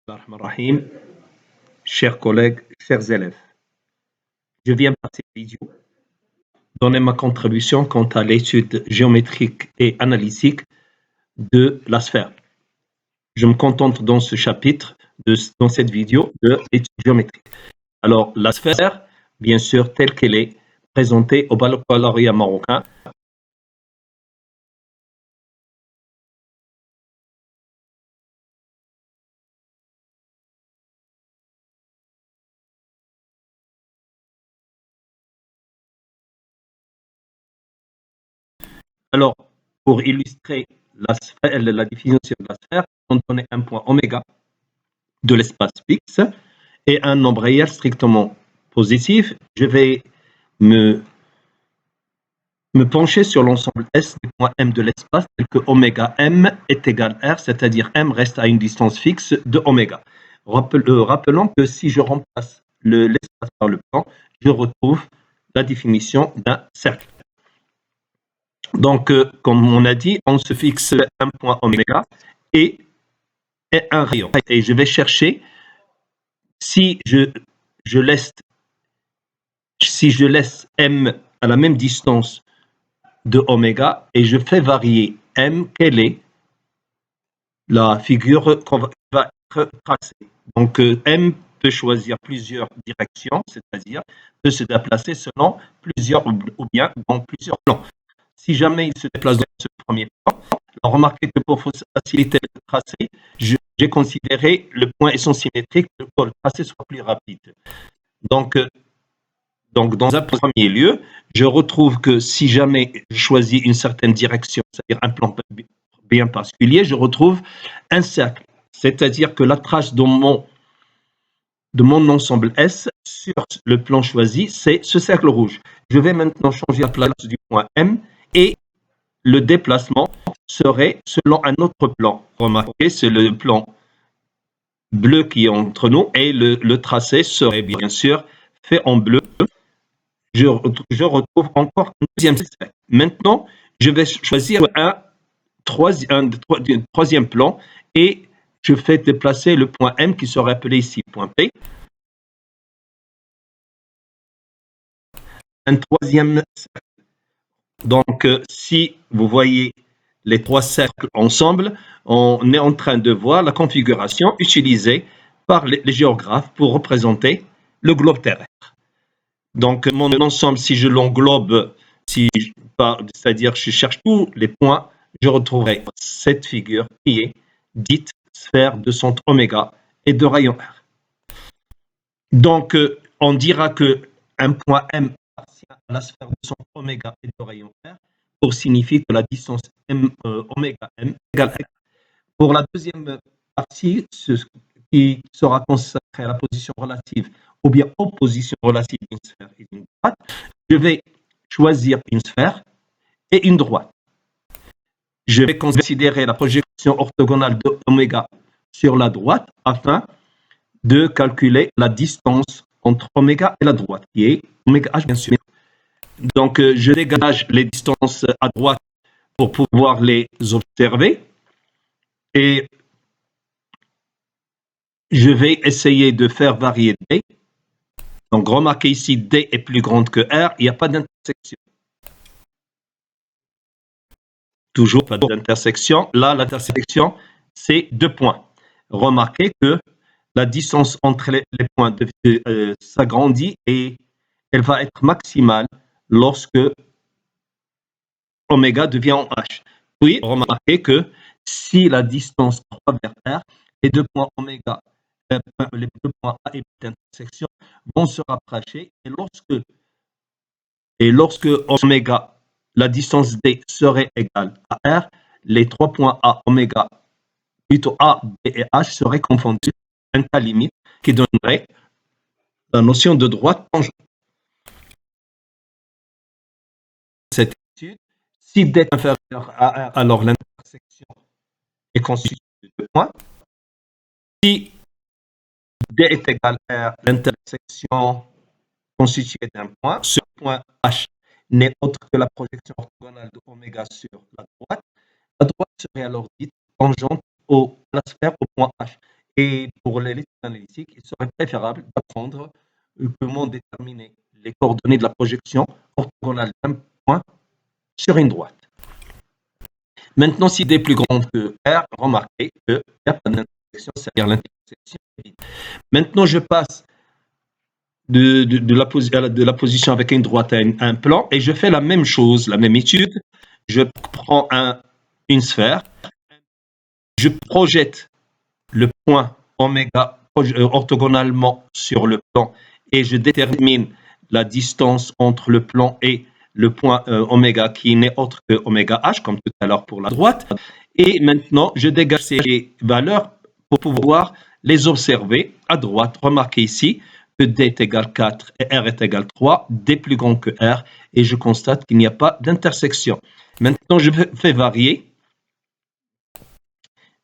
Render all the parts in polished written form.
Bismillahirrahmanirrahim. Chers collègues, chers élèves, je viens par cette vidéo donner ma contribution quant à l'étude géométrique et analytique de la sphère. Je me contente dans ce chapitre, dans cette vidéo, de l'étude géométrique. Alors, la sphère, bien sûr, telle qu'elle est présentée au baccalauréat marocain, alors, pour illustrer la définition de la sphère, on donne un point oméga de l'espace fixe et un nombre réel strictement positif. Je vais me pencher sur l'ensemble S des points M de l'espace, tel que oméga M est égal à R, c'est-à-dire M reste à une distance fixe de oméga. Rappelons que si je remplace l'espace par le plan, je retrouve la définition d'un cercle. Donc, comme on a dit, on se fixe un point oméga et un rayon. Et je vais chercher, si je laisse M à la même distance de oméga et je fais varier M, quelle est la figure qu'on va tracer. Donc, M peut choisir plusieurs directions, c'est-à-dire peut se déplacer selon plusieurs ou bien dans plusieurs plans. Si jamais il se déplace dans ce premier plan, remarquez que pour faciliter le tracé, j'ai considéré le point étant symétrique pour le tracé soit plus rapide. Donc, dans un premier lieu, je retrouve que si jamais je choisis une certaine direction, c'est-à-dire un plan bien particulier, je retrouve un cercle. C'est-à-dire que la trace de mon ensemble S sur le plan choisi, c'est ce cercle rouge. Je vais maintenant changer la place du point M et le déplacement serait selon un autre plan. Remarquez, c'est le plan bleu qui est entre nous et le tracé serait bien sûr fait en bleu. Je retrouve encore un deuxième cercle. Maintenant, je vais choisir un troisième plan et je fais déplacer le point M qui serait appelé ici point P. Un troisième cercle. Donc, si vous voyez les trois cercles ensemble, on est en train de voir la configuration utilisée par les géographes pour représenter le globe terrestre. Donc, mon ensemble, si je l'englobe, c'est-à-dire je cherche tous les points, je retrouverai cette figure qui est dite sphère de centre oméga et de rayon R. Donc, on dira qu'un point M appartient à la sphère de centre oméga et de rayon R pour signifier que la distance oméga M égale R. Pour la deuxième partie, ce qui sera consacré à la position relative ou bien opposition relative d'une sphère et d'une droite, je vais choisir une sphère et une droite. Je vais considérer la projection orthogonale de oméga sur la droite afin de calculer la distance entre oméga et la droite, qui est oméga h bien sûr. Donc, je dégage les distances à droite pour pouvoir les observer et je vais essayer de faire varier D. Donc, remarquez ici, D est plus grande que R, il n'y a pas d'intersection. Toujours pas d'intersection. Là, l'intersection, c'est 2 points. Remarquez que la distance entre les points s'agrandit et elle va être maximale lorsque oméga devient en H. Puis, remarquez que si la distance croît vers R, les deux points oméga, les deux points A et B d'intersection vont se rapprocher et lorsque oméga, la distance D serait égale à R, les trois points A, oméga, plutôt A, B et H seraient confondus à un cas limite qui donnerait la notion de droite tangente. Cette étude, si D est inférieur à R, alors l'intersection est constituée de 2 points. Si D est égal à R, l'intersection constituée d'un point, ce point H n'est autre que la projection orthogonale de oméga sur la droite. La droite serait alors dite tangente à la sphère au point H. Et pour l'étude analytique, il serait préférable d'apprendre comment déterminer les coordonnées de la projection orthogonale d'un point sur une droite. Maintenant, si D est plus grand que R, remarquez qu'il n'y a pas d'intersection, c'est-à-dire l'intersection est vide. Maintenant, je passe de la position avec une droite à un plan et je fais la même chose, la même étude. Je prends une sphère, je projette le point oméga orthogonalement sur le plan et je détermine la distance entre le plan et le point oméga qui n'est autre que oméga h, comme tout à l'heure pour la droite. Et maintenant, je dégage ces valeurs pour pouvoir les observer à droite. Remarquez ici que D est égal 4 et R est égal 3, D plus grand que R, et je constate qu'il n'y a pas d'intersection. Maintenant, je fais varier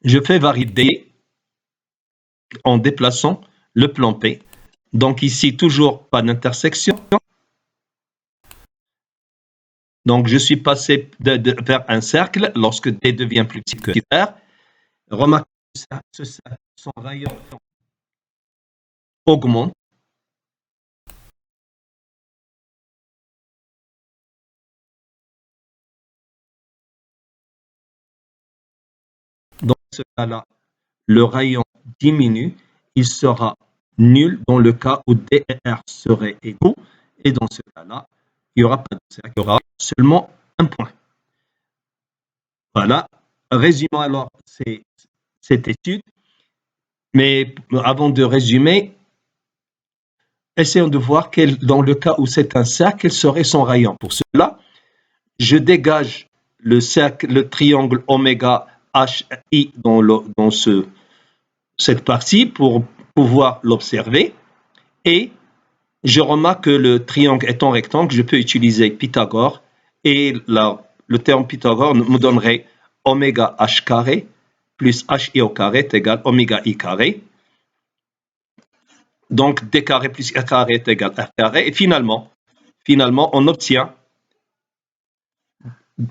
D en déplaçant le plan P. Donc ici, toujours pas d'intersection. Donc je suis passé vers un cercle lorsque D devient plus petit que R. Remarquez que son rayon augmente. Dans ce cas-là, le rayon diminue. Il sera nul dans le cas où D et R seraient égaux. Et dans ce cas-là, il n'y aura pas de cercle, il y aura seulement un point. Voilà. Résumons alors cette étude. Mais avant de résumer, essayons de voir dans le cas où c'est un cercle, quel serait son rayon. Pour cela, je dégage le triangle oméga HI dans cette partie pour pouvoir l'observer. Et je remarque que le triangle étant rectangle, je peux utiliser Pythagore. Et le terme Pythagore me donnerait oméga h carré plus hi au carré est égal oméga i carré. Donc, d carré plus r carré est égal r carré. Et finalement, on obtient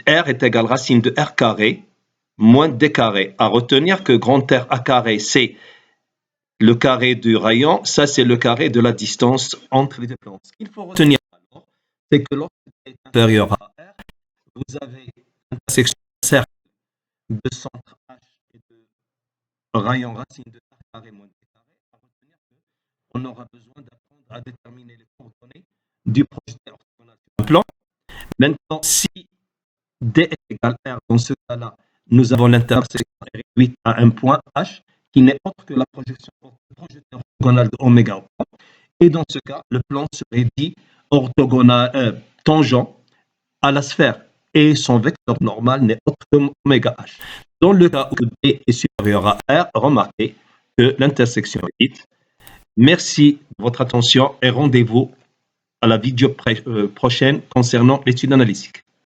r est égal racine de r carré moins d carré. À retenir que grand R a carré, c'est le carré du rayon. Ça, c'est le carré de la distance entre les deux plans. Ce qu'il faut retenir alors, c'est que lorsque t est inférieur à r, vous avez l'intersection cercle de centre h et de rayon racine de r carré moins d carré. À retenir qu'on aura besoin d'apprendre à déterminer les coordonnées du projeté orthogonal sur un plan. Maintenant, si D est égal R, dans ce cas-là, nous avons l'intersection réduite à un point H qui n'est autre que la projection orthogonale de oméga. Et dans ce cas, le plan serait dit orthogonal, tangent à la sphère et son vecteur normal n'est autre que oméga H. Dans le cas où D est supérieur à R, remarquez que l'intersection est dite. Merci de votre attention et rendez-vous à la vidéo prochaine concernant l'étude analytique.